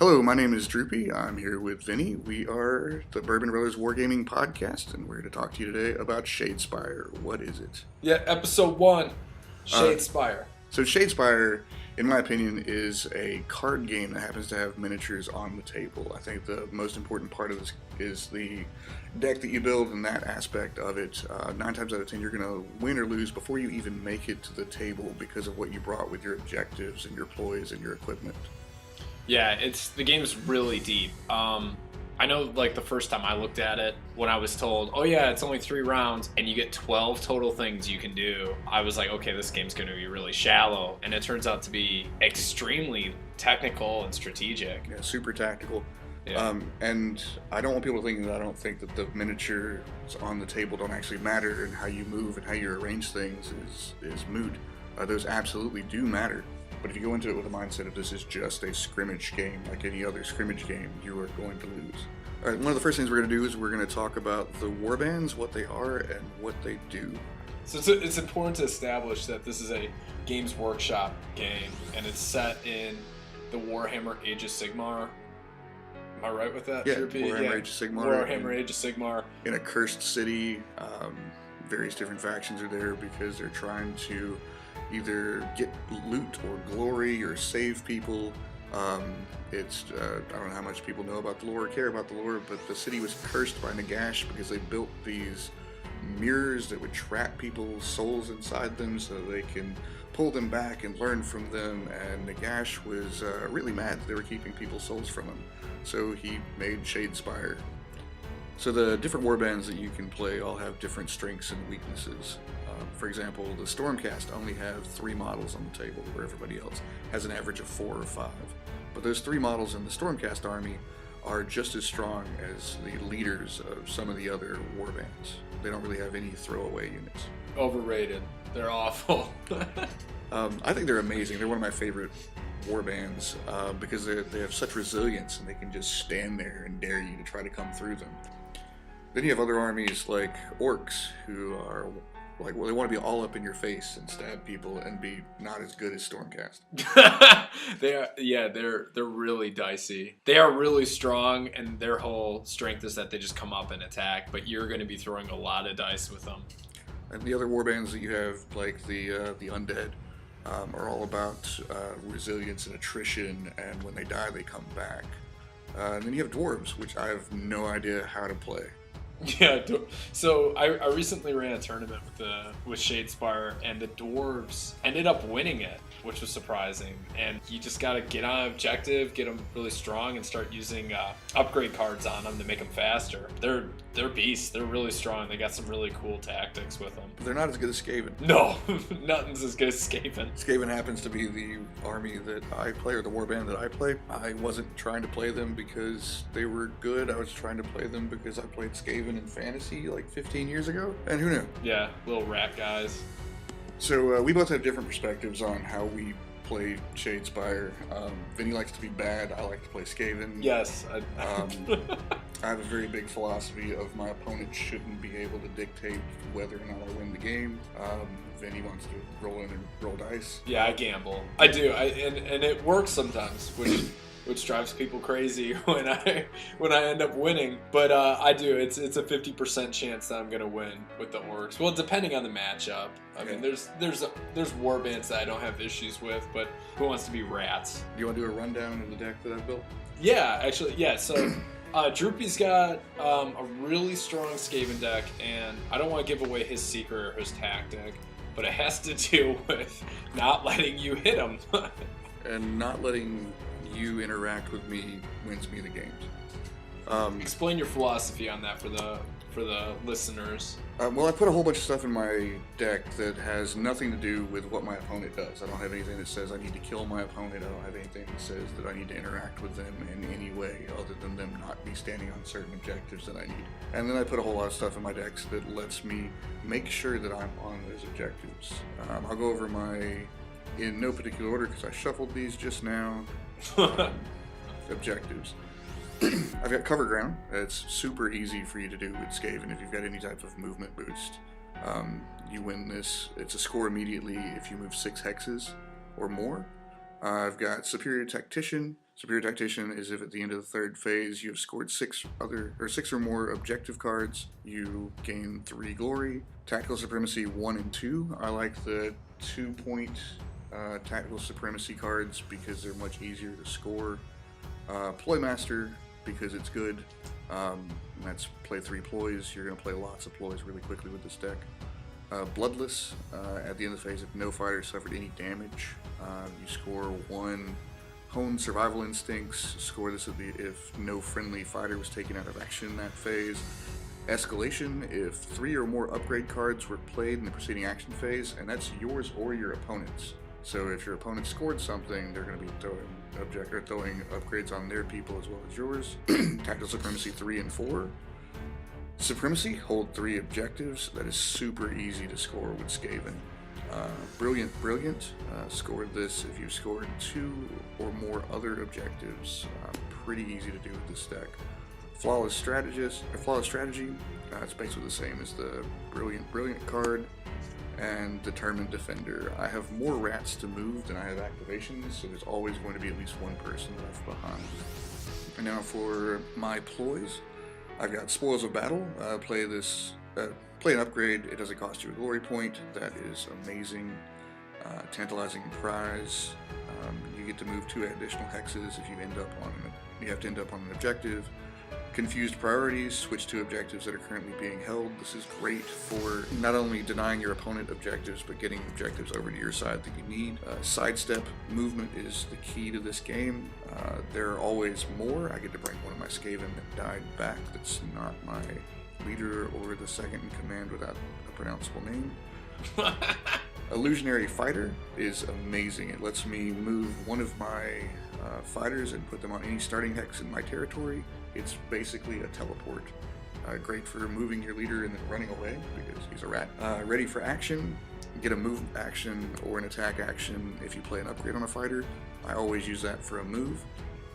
Hello, my name is Droopy. I'm here with Vinny. We are the Bourbon Brothers Wargaming Podcast, and we're here to talk to you today about Shadespire. What is it? Yeah, episode 1, Shadespire. So Shadespire, in my opinion, is a card game that happens to have miniatures on the table. I think the most important part of this is the deck that you build and that aspect of it. 9 times out of 10, you're going to win or lose before you even make it to the table because of what you brought with your objectives and your ploys and your equipment. Yeah, the game's really deep. I know, like, the first time I looked at it, when I was told, oh yeah, it's only 3 rounds, and you get 12 total things you can do, I was like, okay, this game's going to be really shallow, and it turns out to be extremely technical and strategic. Yeah, super tactical. Yeah. And I don't want people to think that I don't think that the miniatures on the table don't actually matter, and how you move and how you arrange things is moot. Those absolutely do matter. But if you go into it with a mindset of this is just a scrimmage game, like any other scrimmage game, you are going to lose. All right, one of the first things we're going to do is we're going to talk about the warbands, what they are, and what they do. So it's important to establish that this is a Games Workshop game, and it's set in the Warhammer Age of Sigmar. Am I right with that? Yeah, Warhammer Age of Sigmar. Warhammer Age of Sigmar. In a cursed city, various different factions are there because they're trying to either get loot or glory or save people. I don't know how much people know about the lore or care about the lore, but the city was cursed by Nagash because they built these mirrors that would trap people's souls inside them so they can pull them back and learn from them, and Nagash was really mad that they were keeping people's souls from him. So he made Shadespire. So the different warbands that you can play all have different strengths and weaknesses. For example, the Stormcast only have 3 models on the table, where everybody else has an average of 4 or 5. But those 3 models in the Stormcast army are just as strong as the leaders of some of the other warbands. They don't really have any throwaway units. Overrated. They're awful. I think they're amazing. They're one of my favorite warbands because they have such resilience and they can just stand there and dare you to try to come through them. Then you have other armies like orcs who are like, well, they want to be all up in your face and stab people and be not as good as Stormcast. They're really dicey. They are really strong, and their whole strength is that they just come up and attack, but you're going to be throwing a lot of dice with them. And the other warbands that you have, like the undead, are all about resilience and attrition, and when they die, they come back. And then you have dwarves, which I have no idea how to play. Yeah, so I recently ran a tournament with Shadespire, and the dwarves ended up winning it, which was surprising. And you just gotta get on objective, get them really strong, and start using upgrade cards on them to make them faster. They're beasts. They're really strong. They got some really cool tactics with them. They're not as good as Skaven. No, nothing's as good as Skaven. Skaven happens to be the army that I play, or the warband that I play. I wasn't trying to play them because they were good. I was trying to play them because I played Skaven in fantasy like 15 years ago, and who knew? Yeah, little rat guys. So we both have different perspectives on how we play Shadespire. Vinny likes to be bad. I like to play Skaven. Yes. I have a very big philosophy of my opponent shouldn't be able to dictate whether or not I win the game. Vinny wants to roll in and roll dice. Yeah, I gamble. I do. And it works sometimes, which drives people crazy when I end up winning. But I do. It's a 50% chance that I'm gonna win with the orcs. Well, depending on the matchup. I mean, there's warbands that I don't have issues with, but who wants to be rats? Do you want to do a rundown of the deck that I've built? Yeah, actually, yeah. So Droopy's got a really strong Skaven deck, and I don't want to give away his secret or his tactic, but it has to do with not letting you hit him. And not letting you interact with me wins me the games. Explain your philosophy on that for the listeners. Well, I put a whole bunch of stuff in my deck that has nothing to do with what my opponent does. I don't have anything that says I need to kill my opponent. I don't have anything that says that I need to interact with them in any way other than them not be standing on certain objectives that I need. And then I put a whole lot of stuff in my decks that lets me make sure that I'm on those objectives. I'll go over in no particular order because I shuffled these just now. Objectives. I've got cover ground. It's super easy for you to do with Skaven if you've got any type of movement boost. You win this. It's a score immediately if you move 6 hexes or more. I've got Superior Tactician, Superior Tactician is if at the end of the third phase you have scored six or more objective cards, you gain 3 glory. Tactical Supremacy 1 and 2. I like the 2-point Tactical Supremacy cards because they're much easier to score. Ploy Master because it's good. That's play 3 ploys. You're going to play lots of ploys really quickly with this deck. Bloodless, at the end of the phase, if no fighter suffered any damage, you score 1 Honed Survival Instincts. Score this if no friendly fighter was taken out of action that phase. Escalation, if 3 or more upgrade cards were played in the preceding action phase, and that's yours or your opponent's. So if your opponent scored something, they're going to be throwing upgrades on their people as well as yours. Tactical Supremacy 3 and 4. Supremacy, hold 3 objectives. That is super easy to score with Skaven. Brilliant. Scored this if you scored 2 or more other objectives. Pretty easy to do with this deck. Flawless Strategy. It's basically the same as the Brilliant card. And Determined Defender. I have more rats to move than I have activations, so there's always going to be at least one person left behind. And now for my ploys, I've got Spoils of Battle. Play an upgrade. It doesn't cost you a glory point. That is amazing. Tantalizing prize. You get to move 2 additional hexes if you have to end up on an objective. Confused Priorities, switch to objectives that are currently being held. This is great for not only denying your opponent objectives, but getting objectives over to your side that you need. Sidestep movement is the key to this game. There are always more. I get to bring one of my Skaven that died back that's not my leader or the second in command without a pronounceable name. Illusionary Fighter is amazing. It lets me move one of my fighters and put them on any starting hex in my territory. It's basically a teleport. Great for moving your leader and then running away because he's a rat. Ready for action. Get a move action or an attack action if you play an upgrade on a fighter. I always use that for a move.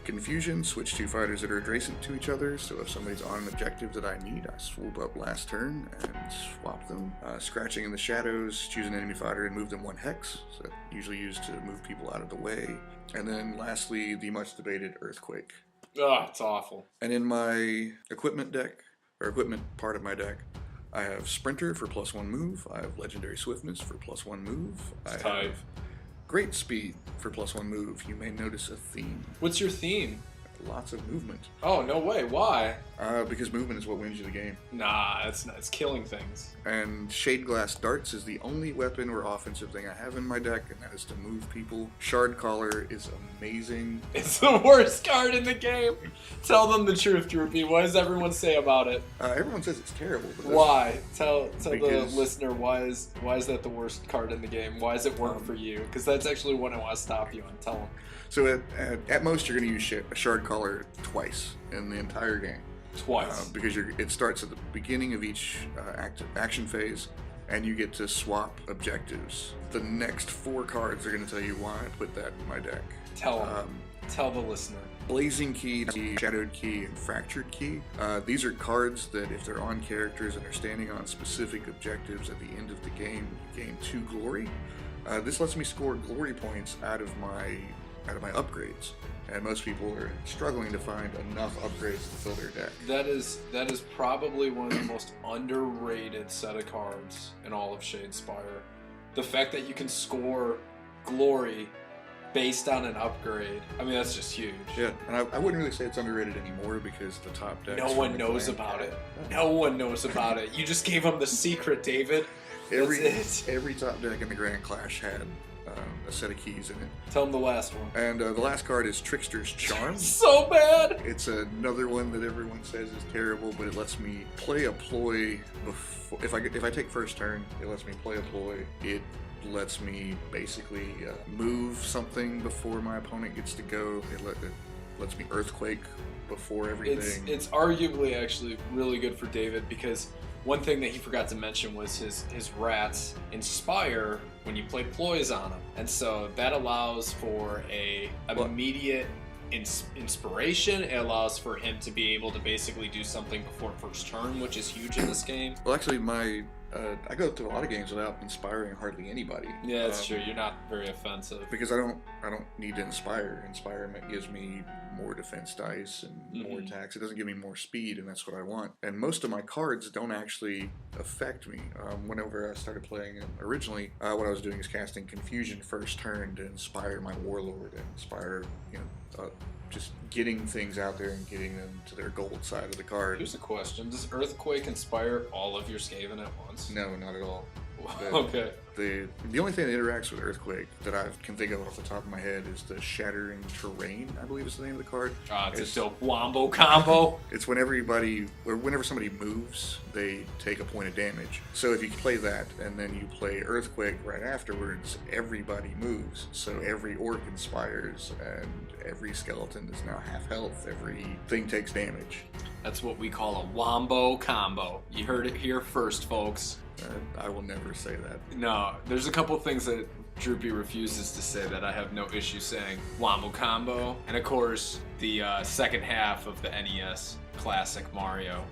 Confusion, switch 2 fighters that are adjacent to each other, so if somebody's on an objective that I need, I swoop up last turn and swap them. Scratching in the Shadows, choose an enemy fighter and move them 1 hex, so that's usually used to move people out of the way. And then lastly, the much debated Earthquake. Oh, it's awful. And in my equipment deck, or equipment part of my deck, I have Sprinter for +1 move, I have Legendary Swiftness for +1 move, I have Great Speed for +1 move. You may notice a theme. What's your theme? Lots of movement. Oh, no way. Why? Because movement is what wins you the game. Nah, it's killing things. And Shade Glass Darts is the only weapon or offensive thing I have in my deck, and that is to move people. Shard Collar is amazing. It's the worst card in the game. Tell them the truth, Droopy. What does everyone say about it? Everyone says it's terrible. But why? Tell the listener why is that the worst card in the game? Why does it work for you? Because that's actually what I want to stop you on. Tell them. So at most you're going to use Shard Collar twice in the entire game. Twice. Because it starts at the beginning of each action phase, and you get to swap objectives. The next 4 cards are going to tell you why I put that in my deck. Tell them. Tell the listener. Blazing Key, Shadowed Key, and Fractured Key. These are cards that if they're on characters and are standing on specific objectives at the end of the game, you gain 2 glory. This lets me score glory points out of my upgrades, and most people are struggling to find enough upgrades to fill their deck. That is probably one of the most underrated set of cards in all of Shadespire. The fact that you can score glory based on an upgrade, I mean, that's just huge. Yeah, and I wouldn't really say it's underrated anymore because the top deck. No one knows about it. No one knows about it. You just gave them the secret, David. Every top deck in the Grand Clash had a set of keys in it. Tell them the last one. And the last card is Trickster's Charm. So bad! It's another one that everyone says is terrible, but it lets me play a ploy before. If I take first turn, it lets me play a ploy. It lets me basically move something before my opponent gets to go. It lets me Earthquake before everything. It's arguably actually really good for David because one thing that he forgot to mention was his rats inspire when you play ploys on them. And so that allows for immediate inspiration. It allows for him to be able to basically do something before first turn, which is huge in this game. Well, actually, my I go through a lot of games without inspiring hardly anybody. Yeah, that's true. You're not very offensive. Because I don't need to inspire. Inspirement gives me more defense dice and more attacks. It doesn't give me more speed, and that's what I want. And most of my cards don't actually affect me. Whenever I started playing originally, what I was doing is casting Confusion first turn to inspire my Warlord and inspire, just getting things out there and getting them to their gold side of the card. Here's a question. Does Earthquake inspire all of your Skaven at once? No, not at all. Okay. The only thing that interacts with Earthquake that I can think of off the top of my head is the Shattering Terrain, I believe is the name of the card. It's a dope wombo combo. It's whenever somebody moves, they take a point of damage. So if you play that and then you play Earthquake right afterwards, everybody moves. So every orc inspires and every skeleton is now half health. Everything takes damage. That's what we call a wombo combo. You heard it here first, folks. I will never say that. No, there's a couple things that Droopy refuses to say that I have no issue saying. Wombo combo, and of course, the second half of the NES classic Mario.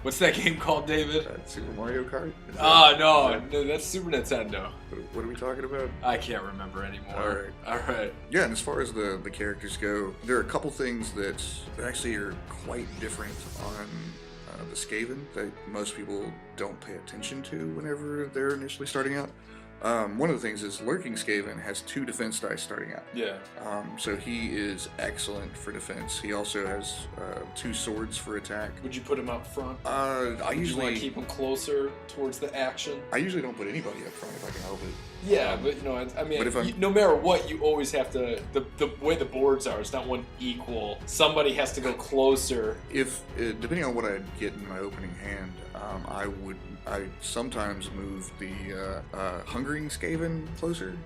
What's that game called, David? Super Mario Kart? No, that's Super Nintendo. What are we talking about? I can't remember anymore. All right. Yeah, and as far as the characters go, there are a couple things that actually are quite different on the Skaven that most people don't pay attention to whenever they're initially starting out. One of the things is Lurking Skaven has 2 defense dice starting out. Yeah. So he is excellent for defense. He also has 2 swords for attack. Would you put him up front? I usually you want to keep him closer towards the action. I usually don't put anybody up front if I can help it. Yeah, but no matter what, you always have to. The way the boards are, it's not one equal. Somebody has to go closer. If depending on what I get in my opening hand, I sometimes move the Hungering Skaven closer,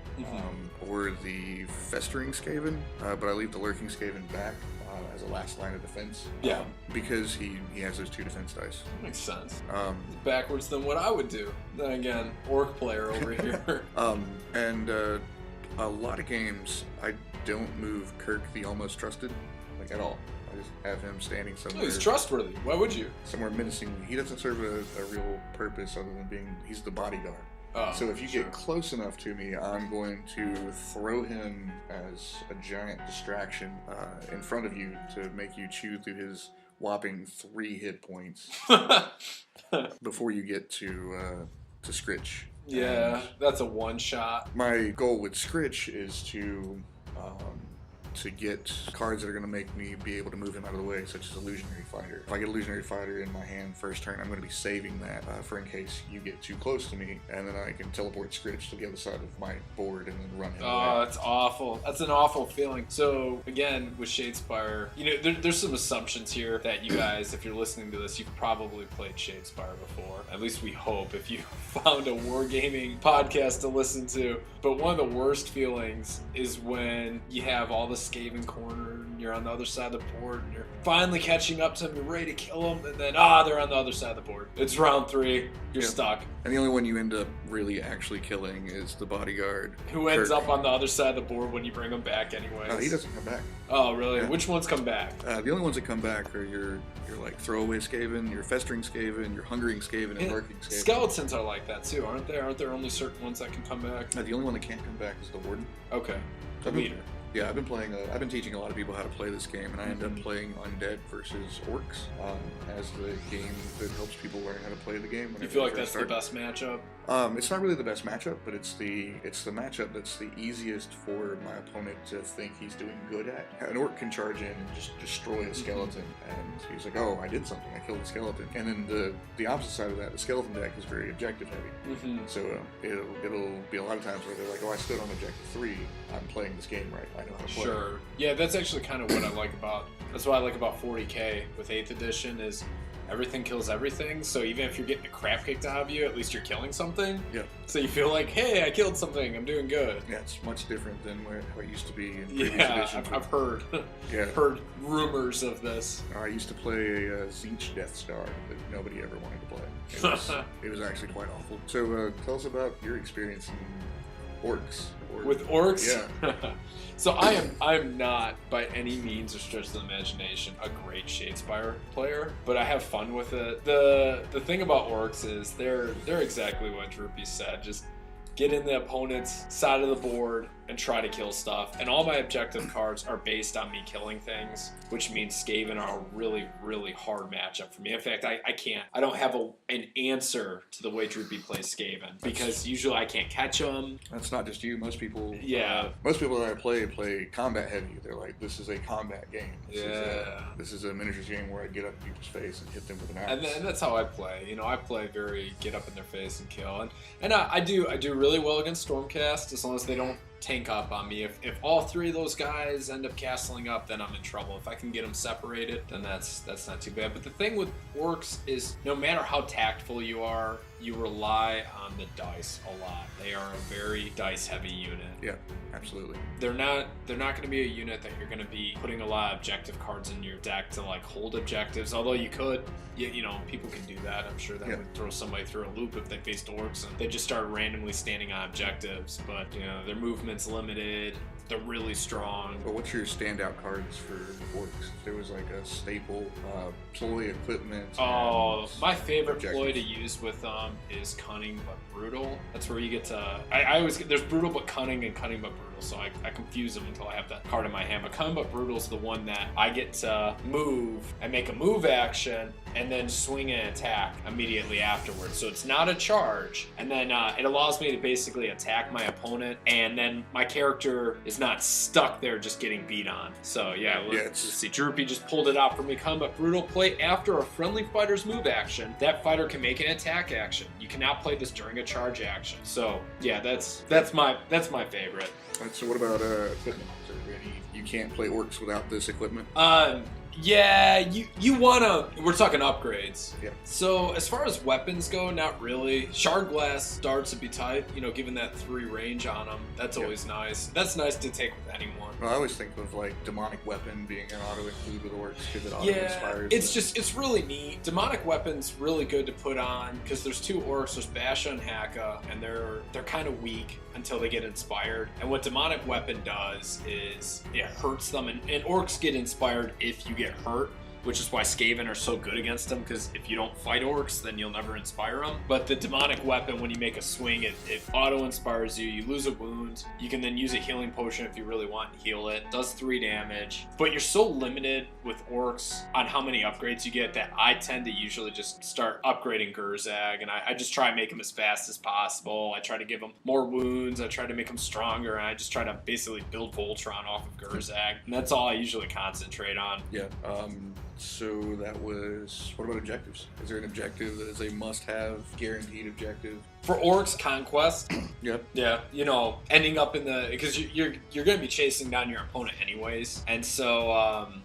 or the Festering Skaven, but I leave the Lurking Skaven back as a last line of defense. Yeah. Because he has those 2 defense dice. Makes sense. Backwards than what I would do. Then again, orc player over here. And a lot of games, I don't move Kirk the Almost Trusted, at all. I just have him standing somewhere. No, he's trustworthy. Why would you? Somewhere menacingly. He doesn't serve a real purpose other than he's the bodyguard. So if you get close enough to me, I'm going to throw him as a giant distraction in front of you to make you chew through his whopping 3 hit points before you get to Scritch. Yeah, that's a one shot. My goal with Scritch is to get cards that are going to make me be able to move him out of the way, such as Illusionary Fighter. If I get Illusionary Fighter in my hand first turn, I'm going to be saving that for in case you get too close to me, and then I can teleport Scritch to the other side of my board and then run him away. That's awful. That's an awful feeling. So, again, with Shadespire, there's some assumptions here that you guys, if you're listening to this, you've probably played Shadespire before. At least we hope, if you found a wargaming podcast to listen to. But one of the worst feelings is when you have all the Skaven corner and you're on the other side of the board and you're finally catching up to them, you're ready to kill them, and then they're on the other side of the board. It's round 3, you're stuck. And the only one you end up really actually killing is the bodyguard. Who ends up on the other side of the board when you bring him back anyways. No, he doesn't come back. Oh, really? Yeah. Which ones come back? The only ones that come back are your throwaway Skaven, your Festering Skaven, your Hungering Skaven, and Lurking Skaven. Skeletons are like that too, aren't they? Aren't there only certain ones that can come back? The only one that can't come back is the Warden. Okay. The leader. Yeah, I've been teaching a lot of people how to play this game, and I end up playing Undead versus Orcs as the game that helps people learn how to play the game. You feel like that's the best matchup? It's not really the best matchup, but it's the matchup that's the easiest for my opponent to think he's doing good at. An Orc can charge in and just destroy a skeleton, and he's like, "Oh, I did something. I killed a skeleton." And then the opposite side of that, the skeleton deck is very objective heavy. So it'll be a lot of times where they're like, "Oh, I stood on objective 3. I'm playing this game right. I know how to play." Sure. Yeah, that's actually kind of what I like about. That's what I like about 40K with 8th edition is everything kills everything. So even if you're getting the crap kicked out of you, at least you're killing something. Yeah. So you feel like, hey, I killed something. I'm doing good. Yeah, it's much different than how it used to be in previous editions. I've heard. Yeah. Heard rumors of this. I used to play a Zeech Death Star that nobody ever wanted to play. It was actually quite awful. So tell us about your experience in Orcs. With orcs? Yeah. So I'm not by any means or stretch of the imagination a great Shadespire player, but I have fun with it. The thing about orcs is they're exactly what Droopy said. Just get in the opponent's side of the board and try to kill stuff. And all my objective cards are based on me killing things, which means Skaven are a really, really hard matchup for me. In fact, I don't have an answer to the way Droopy plays Skaven, because usually I can't catch them. That's not just you. Most people. Yeah. Most people that I play combat heavy. They're like, this is a combat game. This is a miniatures game where I get up in people's face and hit them with an axe. And that's how I play. You know, I play very get up in their face and kill. And I do really well against Stormcast as long as they don't tank up on me. If all three of those guys end up castling up, then I'm in trouble. If I can get them separated, then that's not too bad. But the thing with orcs is no matter how tactful you are, you rely on the dice a lot. They are a very dice heavy unit. Yeah, absolutely. They're not going to be a unit that you're going to be putting a lot of objective cards in your deck to like hold objectives, although you could. You know, people can do that. I'm sure that would throw somebody through a loop if they faced orcs and they just start randomly standing on objectives. But, you know, their movement's limited. They're really strong. But what's your standout cards for orcs? If there was like a staple ploy equipment. Oh, my favorite ploy to use with them is Cunning but Brutal. That's where you get to. I always get there's Brutal but Cunning and Cunning but Brutal, so I confuse them until I have that card in my hand. But Cunning but Brutal is the one that I get to move and make a move action and then swing and attack immediately afterwards. So it's not a charge, and then it allows me to basically attack my opponent, and then my character is not stuck there just getting beat on. So let's see. Droopy just pulled it out for me. Combat Brutal. Play after a friendly fighter's move action. That fighter can make an attack action. You cannot play this during a charge action. So yeah, that's my favorite. So what about equipment? Is there any, you can't play orcs without this equipment? Yeah, you wanna. We're talking upgrades. Yeah. So as far as weapons go, not really. Shard glass darts would be tight. You know, given that 3 range on them, that's always nice. That's nice to take with anyone. Well, I always think of like demonic weapon being an auto include with orcs because it auto inspires. It's really neat. Demonic weapon's really good to put on because there's 2 orcs. There's Basha and Haka, and they're kind of weak until they get inspired. And what demonic weapon does is it hurts them, and orcs get inspired if you get hurt, which is why Skaven are so good against them, because if you don't fight orcs, then you'll never inspire them. But the demonic weapon, when you make a swing, it auto-inspires you. You lose a wound. You can then use a healing potion if you really want and heal it. Does 3 damage. But you're so limited with orcs on how many upgrades you get that I tend to usually just start upgrading Gurzag, and I just try and make him as fast as possible. I try to give him more wounds. I try to make him stronger, and I just try to basically build Voltron off of Gurzag. And that's all I usually concentrate on. Yeah. So that was, what about objectives? Is there an objective that is a must-have, guaranteed objective? For orcs, conquest. Yep. Yeah, you know, ending up in the, because you're going to be chasing down your opponent anyways, and so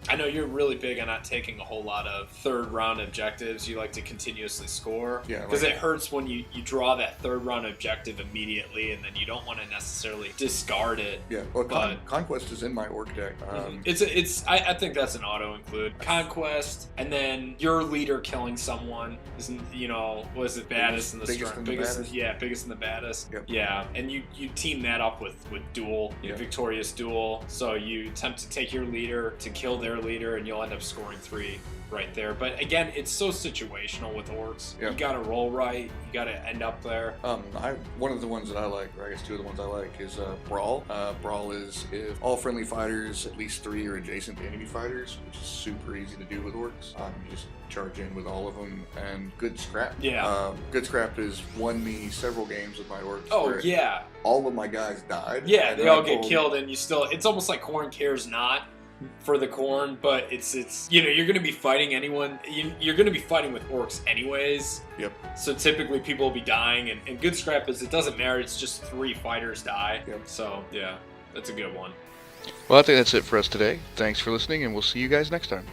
I know you're really big on not taking a whole lot of 3rd round objectives. You like to continuously score, because it hurts when you draw that 3rd round objective immediately, and then you don't want to necessarily discard it. Yeah. Well, conquest is in my orc deck. I think that's an auto include. Conquest, and then your leader killing someone isn't, you know, was it baddest and the biggest. Yeah, biggest and the baddest. Yep. Yeah, and you team that up with duel, victorious duel. So you attempt to take your leader to kill their leader, and you'll end up scoring 3 right there. But again, it's so situational with orcs. Yep. You gotta roll right. You gotta end up there. One of the ones that I like, or I guess 2 of the ones I like, is Brawl. Brawl is if all friendly fighters, at least 3 are adjacent to enemy fighters, which is super easy to do with orcs. You just charge in with all of them, and Good Scrap. Yeah. Good Scrap has won me several games with my orcs. Oh yeah. All of my guys died. Yeah, they all get killed, and you still. It's almost like Khorne cares not for the Khorne, but it's you know, you're going to be fighting anyone. You're going to be fighting with orcs anyways. Yep. So typically people will be dying, and Good Scrap is it doesn't matter. It's just 3 fighters die. Yep. So yeah, that's a good one. Well, I think that's it for us today. Thanks for listening, and we'll see you guys next time.